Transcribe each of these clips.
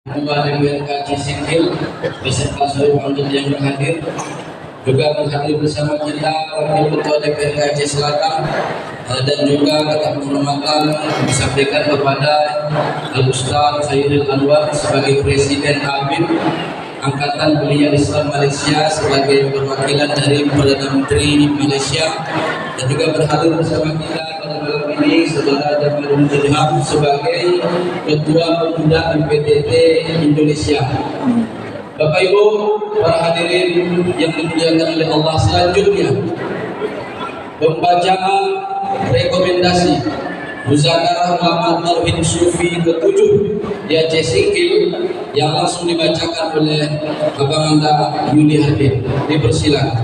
Ketua DPRK Cisingkil beserta seluruh anggota yang berhadir, juga berhadir bersama kita Wakil Ketua DPRK Aceh Selatan, dan juga kata penghormatan disampaikan kepada Al-Ustaz Khairil Anwar sebagai Presiden Amin Angkatan Belia Islam Malaysia sebagai perwakilan dari Perdana Menteri Malaysia, dan juga berhadir bersama kita pada malam ini Saudara Jamalul Dirham sebagai Ketua Pemuda MPTT Indonesia. Bapak Ibu, para hadirin yang dimuliakan oleh Allah, selanjutnya pembacaan rekomendasi Muzakarah Ulama Tauhid Sufi ke-7 di Aceh Singkil yang langsung dibacakan oleh Abang Anda Yuli Habib. Dipersilakan.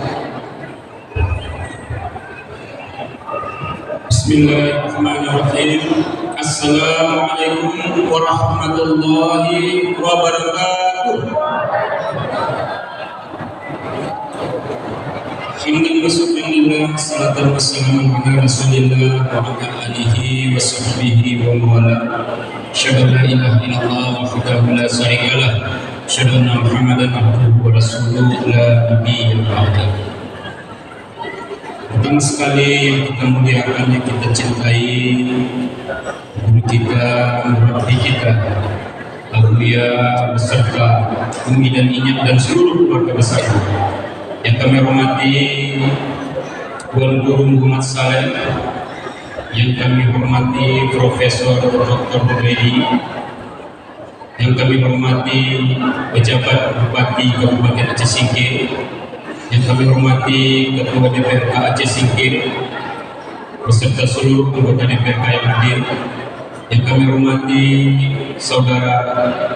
Bismillahirrahmanirrahim. Assalamualaikum warahmatullahi wabarakatuh. Hamdan wa syukran, salatan wassalamu ala Rasulillah wa ala alihi wa sahbihi wa mawala. Asyhadu an la ilaha illallah wahdahu la syarika lah. Asyhadu anna Muhammadan abduhu wa rasuluhu la nabiyya ba'da. Pertama sekali yang kita muliakan, yang kita cintai, guru kita, murabbi kita, Al-Buya beserta Umi dan Inyat dan seluruh keluarga besar yang kami hormati, Tuan Guru Muhammad Saleh, yang kami hormati Profesor Dr. Budaidi, yang kami hormati pejabat Bupati Kabupaten Aceh Singkil, yang kami hormati Ketua DPRK Aceh Singkil beserta seluruh anggota DPRK yang hadir, yang kami hormati Saudara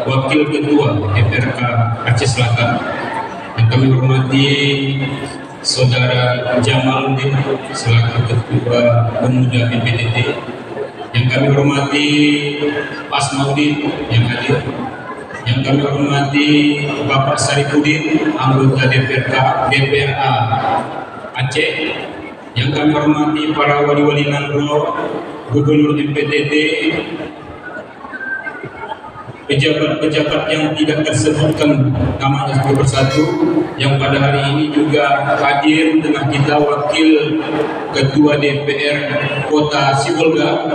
Wakil Ketua DPRK Aceh Selatan, yang kami hormati Saudara Jamaluddin selaku Ketua Pemuda MPTT, yang kami hormati Asmaudin yang hadir, yang kami hormati Bapak Saripudin, anggota DPRA Aceh, yang kami hormati para wali-wali Nangro, Gubernur MPTT, pejabat-pejabat yang tidak tersebutkan namanya satu persatu, yang pada hari ini juga hadir tengah kita Wakil Ketua DPR Kota Sibolga,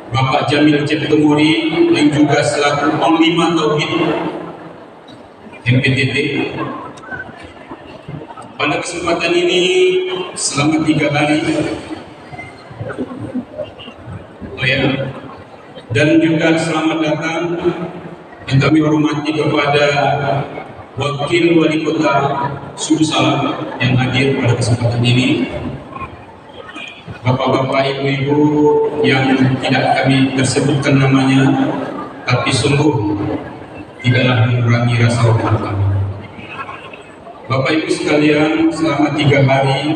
Bapak Jamil Ciptomori, yang juga selaku Panglima Tauhid MPTT. Pada kesempatan ini selama 3 hari dan juga selamat datang yang kami hormati kepada Wakil Wali Kota Surusalam yang hadir pada kesempatan ini, Bapak-bapak, ibu-ibu yang tidak kami tersebutkan namanya, tapi sungguh tidaklah mengurangi rasa hormat kami. Bapak Ibu sekalian, selama 3 hari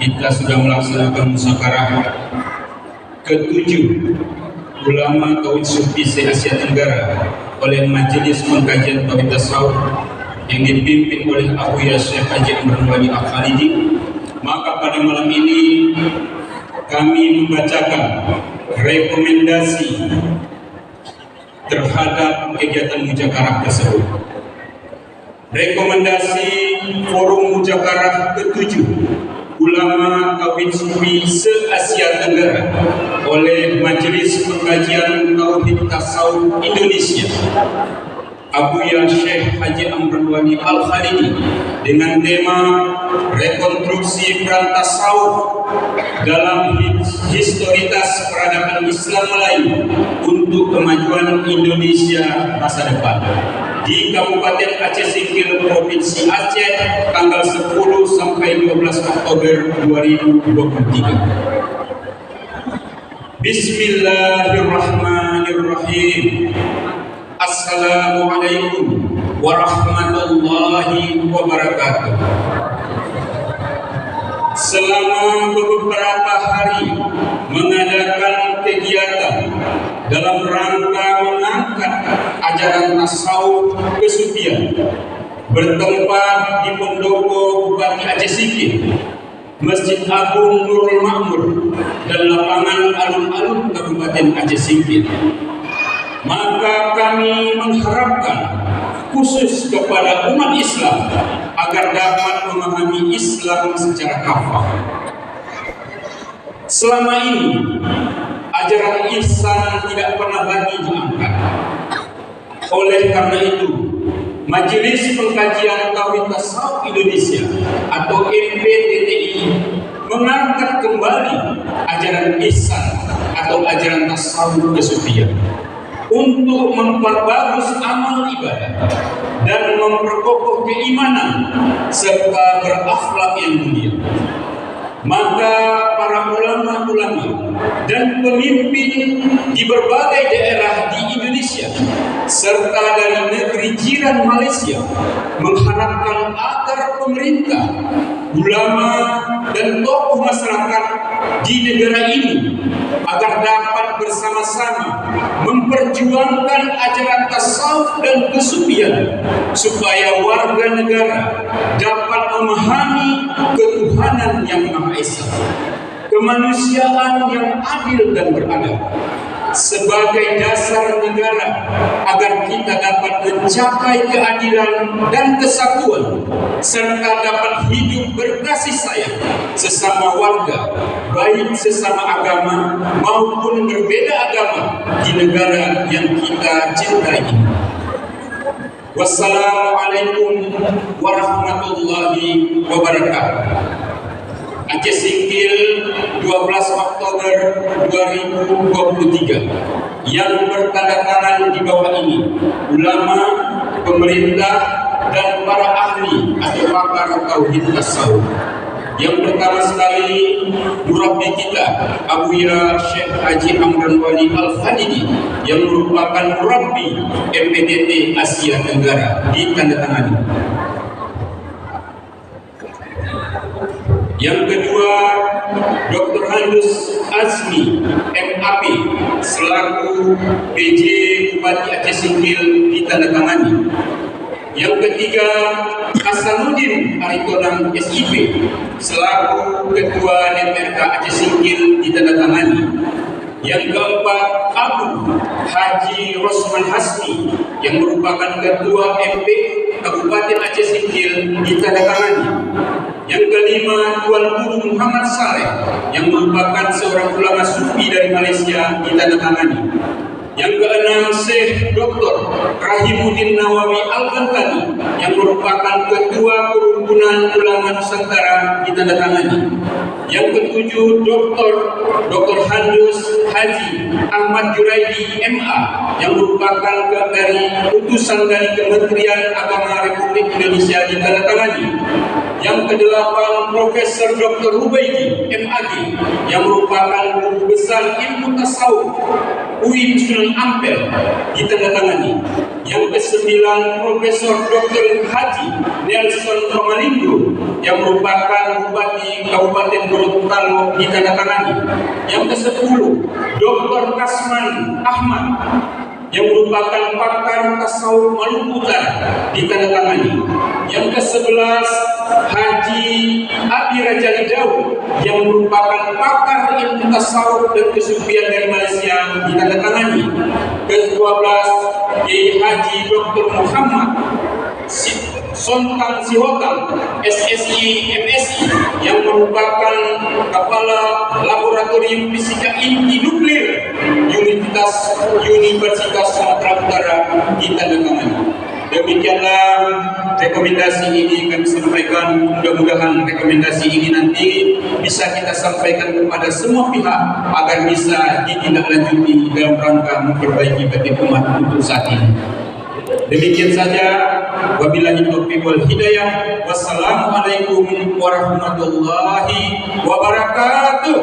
kita sudah melaksanakan musyawarah ke-7 Ulama Tauhid Sufi se-Asia Tenggara oleh Majelis Pengkajian Tauhid Tasawuf yang dipimpin oleh Abuya Syekh Haji Amran Wali Al-Khalidi. Maka pada malam ini kami membacakan rekomendasi terhadap kegiatan mujakarah tersebut. Rekomendasi Forum Mujakarah ke-7 Ulama Tauhid Sufi se-Asia Tenggara oleh Majelis Pengkajian Tauhid Tasawuf Indonesia Abuya Syekh Haji Amran Wali Al-Khalidi dengan tema rekonstruksi peran tasawuf dalam historitas peradaban Islam Melayu untuk kemajuan Indonesia masa depan di Kabupaten Aceh Singkil, Provinsi Aceh, tanggal 10 sampai 12 Oktober 2023. Bismillahirrahmanirrahim. Assalamualaikum warahmatullahi wabarakatuh. Selama beberapa hari mengadakan kegiatan dalam rangka mengangkat ajaran tasawuf kesufian bertempat di Pendopo Bupati Aceh Singkil, Masjid Agung Nurul Makmur, dan lapangan alun-alun Kabupaten Aceh Singkil. Maka kami mengharapkan khusus kepada umat Islam agar dapat memahami Islam secara kafah. Selama ini ajaran ihsan tidak pernah lagi diangkat. Oleh karena itu, Majelis Pengkajian Tauhid Tasawuf Indonesia atau MPTTI mengangkat kembali ajaran ihsan atau ajaran tasawuf kesufian untuk memperbagus amal ibadah dan memperkokoh keimanan serta berakhlak yang mulia. Maka para ulama-ulama dan pemimpin di berbagai daerah di Indonesia serta dari negeri jiran Malaysia mengharapkan agar pemerintah, ulama dan tokoh masyarakat di negara ini agar dapat bersama-sama memperjuangkan ajaran tasawuf dan kesufian supaya warga negara dapat memahami ketuhanan yang Maha Esa, kemanusiaan yang adil dan beradab sebagai dasar negara agar kita dapat mencapai keadilan dan kesatuan serta dapat hidup berkasih sayang sesama warga, baik sesama agama maupun berbeda agama di negara yang kita cintai ini. Wassalamualaikum warahmatullahi wabarakatuh. Aceh Singkil 12 Oktober 2023 yang bertanda tangan di bawah ini ulama, pemerintah dan para ahli atau pakar tauhid tasawuf. Yang pertama sekali murabbi kita Abuya Syekh Haji Amran Wali Al-Khalidi yang merupakan murabbi MPTT Asia Tenggara ditandatangani. Yang kedua, Dr. Handus Azmi MAP selaku PJ Bupati Aceh Singkil ditandatangani. Yang ketiga, Hasanuddin Aritonang SIP selaku Ketua DPRK Aceh Singkil ditandatangani. Yang keempat, Abu Haji Rosman Hasmi yang merupakan Ketua MP Kabupaten Aceh Singkil ditandatangani. Yang kelima, Tuan Guru Muhammad Saleh yang merupakan seorang ulama sufi dari Malaysia ditandatangani. Yang keenam, Syekh Dr. Rahimuddin Nawawi Al-Ghantani yang merupakan Ketua Perhimpunan Ulama Nusantara ditandatangani. Yang ketujuh, Dr. Handus Haji Ahmad Juraidi MA yang merupakan dari utusan dari Kementerian Agama Republik Indonesia ditandatangani. Yang kedelapan, Profesor Dr. Hubaidi MAG yang merupakan guru besar ilmu tasawuf UIN Sunan Ampel ditandatangani. Yang kesembilan, Profesor Dr. Haji Nelson Romalindo yang merupakan Bupati Kabupaten Gorontalo ditandatangani. Yang kesepuluh, Dr. Kasman Ahmad yang merupakan pakar tasawuf Maluku Utara ditandatangani. Yang ke-11, Haji Abi Rajali Daud yang merupakan pakar ilmu tasawuf dan kesufian dari Malaysia ditandatangani. Ke-12, Kiai Haji Dr. Muhammad Sontang Sihotan SSI MSI yang merupakan Kepala Laboratorium Fisika Inti Nuklir Universitas Sumatera Utara ditandatangani. Demikianlah rekomendasi ini kami sampaikan. Mudah-mudahan rekomendasi ini nanti bisa kita sampaikan kepada semua pihak agar bisa ditindaklanjuti dalam rangka memperbaiki batin umat untuk saat ini. Demikian saja, wabillahi taufiq wal hidayah. Wassalamualaikum warahmatullahi wabarakatuh.